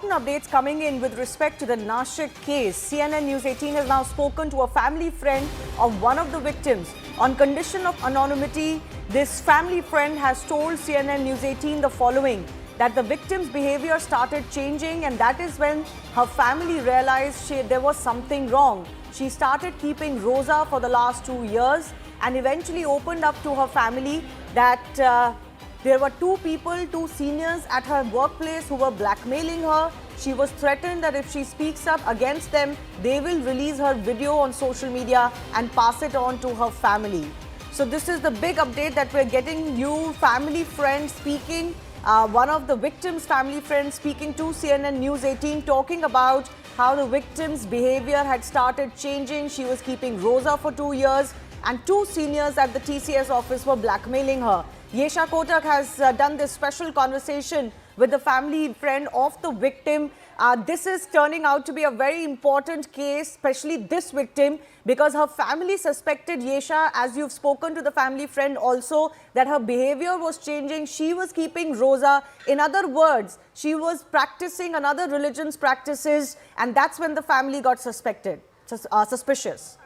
important updates coming in with respect to the Nashik case. CNN News 18 has now spoken to a family friend of one of the victims. On condition of anonymity, this family friend has told CNN News 18 the following, that the victim's behavior started changing, and that is when her family realized there was something wrong. She started keeping Rosa for the last 2 years and eventually opened up to her family that there were two seniors at her workplace who were blackmailing her. She was threatened that if she speaks up against them, they will release her video on social media and pass it on to her family. So this is the big update that we're getting you, family friend speaking, one of the victim's family friends speaking to CNN News 18, talking about how the victim's behavior had started changing. She was keeping Rosa for 2 years and two seniors at the TCS office were blackmailing her. Yesha Kotak has done this special conversation with the family friend of the victim. This is turning out to be a very important case, especially this victim, because her family suspected Yesha, as you've spoken to the family friend also, that her behavior was changing. She was keeping Rosa. In other words, she was practicing another religion's practices, and that's when the family got suspicious.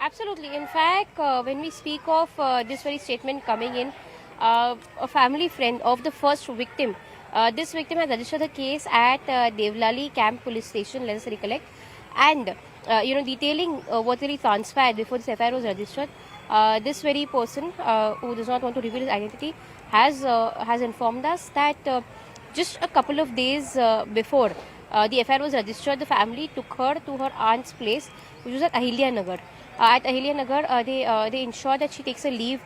Absolutely. In fact, when we speak of this very statement coming in, a family friend of the first victim, this victim has registered the case at Devlali Camp Police Station, let us recollect, and detailing what really transpired before this FIR was registered. This very person, who does not want to reveal his identity, has informed us that just a couple of days before the FIR was registered, the family took her to her aunt's place, which was at Ahilya Nagar. At Ahilya Nagar, they ensured that she takes a leave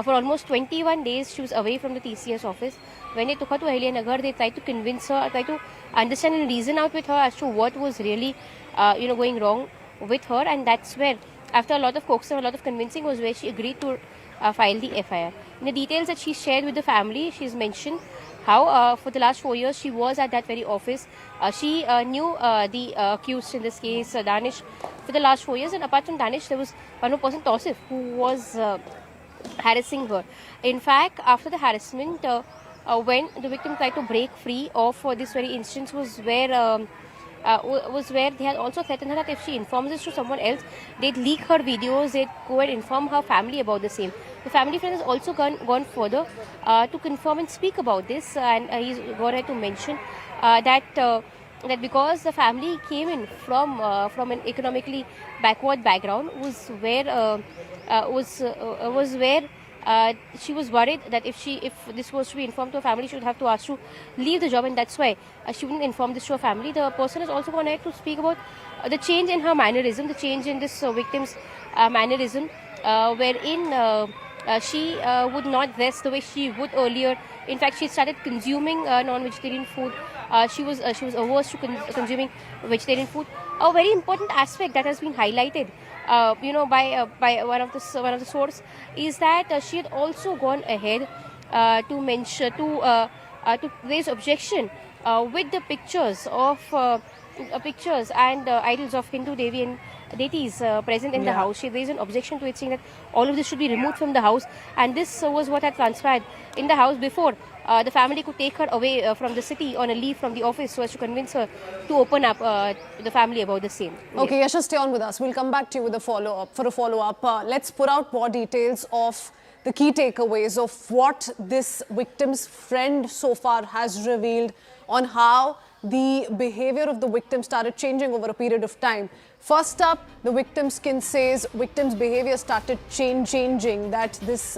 for almost 21 days. She was away from the TCS office. When they took her to Ahilya Nagar, they tried to convince her, tried to understand and reason out with her as to what was really, going wrong with her. And that's where, after a lot of coaxing, a lot of convincing, was where she agreed to file the FIR. In the details that she shared with the family, she's mentioned how for the last 4 years she was at that very office. She knew the accused in this case, Danish, for the last 4 years. And apart from Danish, there was one more person, Tausif, who was harassing her. In fact, after the harassment, when the victim tried to break free of this very instance, was where they had also threatened her that if she informs this to someone else, they'd leak her videos, they'd go and inform her family about the same. The family friend has also gone further to confirm and speak about this, and he's gone ahead to mention that because the family came in from an economically backward background, was where she was worried that if this was to be informed to her family, she would have to ask to leave the job, and that's why she wouldn't inform this to her family. The person has also gone ahead to speak about the change in her mannerism, the change in this victim's mannerism, wherein she would not dress the way she would earlier. In fact, she started consuming non-vegetarian food. She was averse to consuming vegetarian food. A very important aspect that has been highlighted, by one of the source, is that she had also gone ahead to mention to raise objection with the pictures and idols of Hindu Devi and deities present in the house. She raised an objection to it, saying that all of this should be removed from the house, and this was what had transpired in the house before the family could take her away from the city on a leave from the office, so as to convince her to open up to the family about the same. Okay, yes. Yasha, stay on with us. We'll come back to you with a follow-up. Let's put out more details of the key takeaways of what this victim's friend so far has revealed on how the behavior of the victim started changing over a period of time. First up, the victim's kin says victim's behavior started changing, that this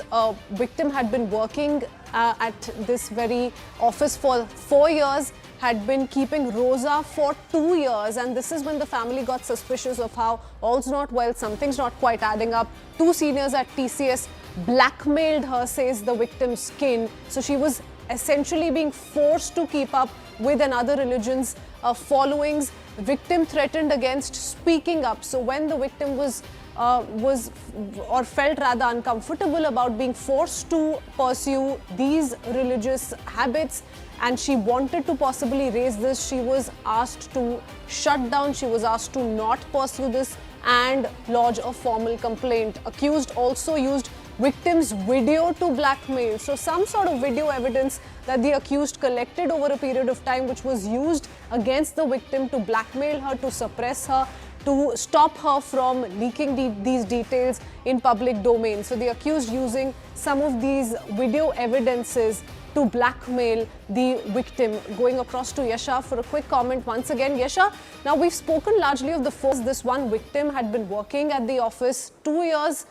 victim had been working at this very office for 4 years, had been keeping Rosa for 2 years, and this is when the family got suspicious of how all's not well, something's not quite adding up. Two seniors at TCS blackmailed her, says the victim's kin. So she was essentially being forced to keep up with another religion's followings. Victim threatened against speaking up. So when the victim was felt rather uncomfortable about being forced to pursue these religious habits, and she wanted to possibly raise this, she was asked to shut down, she was asked to not pursue this and lodge a formal complaint. Accused also used victim's video to blackmail. So some sort of video evidence that the accused collected over a period of time, which was used against the victim to blackmail her, to suppress her, to stop her from leaking these details in public domain. So the accused using some of these video evidences to blackmail the victim. Going across to Yasha for a quick comment once again. Yasha, now we've spoken largely of the first. This one victim had been working at the office 2 years.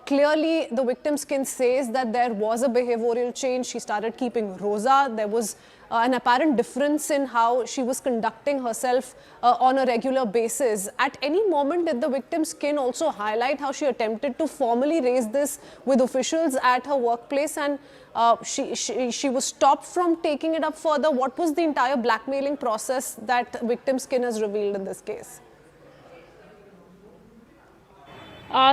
Clearly, the victim's kin says that there was a behavioral change. She started keeping roza. There was an apparent difference in how she was conducting herself on a regular basis. At any moment, did the victim's kin also highlight how she attempted to formally raise this with officials at her workplace, and she was stopped from taking it up further? What was the entire blackmailing process that victim's kin has revealed in this case?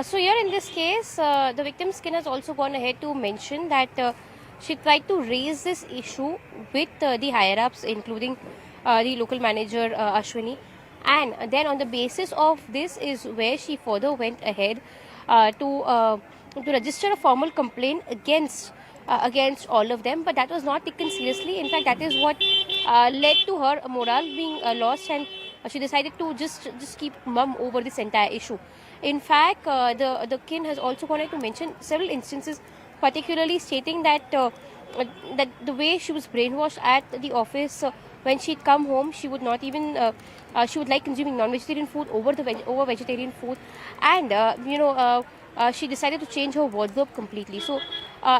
So here in this case, the victim's kin has also gone ahead to mention that she tried to raise this issue with the higher-ups, including the local manager Ashwini, and then on the basis of this is where she further went ahead to register a formal complaint against all of them, but that was not taken seriously. In fact, that is what led to her morale being lost, and she decided to just keep mum over this entire issue. In fact, the kin has also wanted to mention several instances, particularly stating that that the way she was brainwashed at the office, when she'd come home, she would not even she would like consuming non-vegetarian food over vegetarian food, and she decided to change her wardrobe completely. So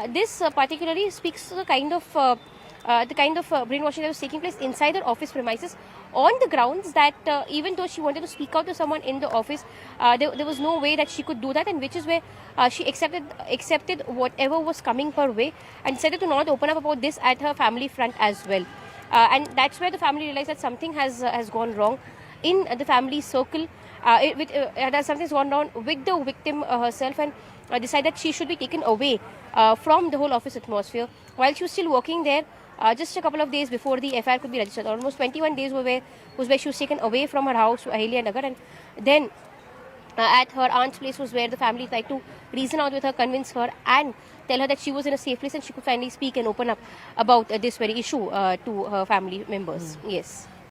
this particularly speaks to the kind of brainwashing that was taking place inside her office premises, on the grounds that even though she wanted to speak out to someone in the office, there was no way that she could do that, and which is where she accepted whatever was coming her way and decided to not open up about this at her family front as well. And that's where the family realized that something has gone wrong in the family circle. Something's gone wrong with the victim herself, and decided that she should be taken away from the whole office atmosphere while she was still working there. Just a couple of days before the FIR could be registered, almost 21 days was where she was taken away from her house to Ahilya Nagar, and then at her aunt's place was where the family tried to reason out with her, convince her, and tell her that she was in a safe place and she could finally speak and open up about this very issue to her family members. Yes.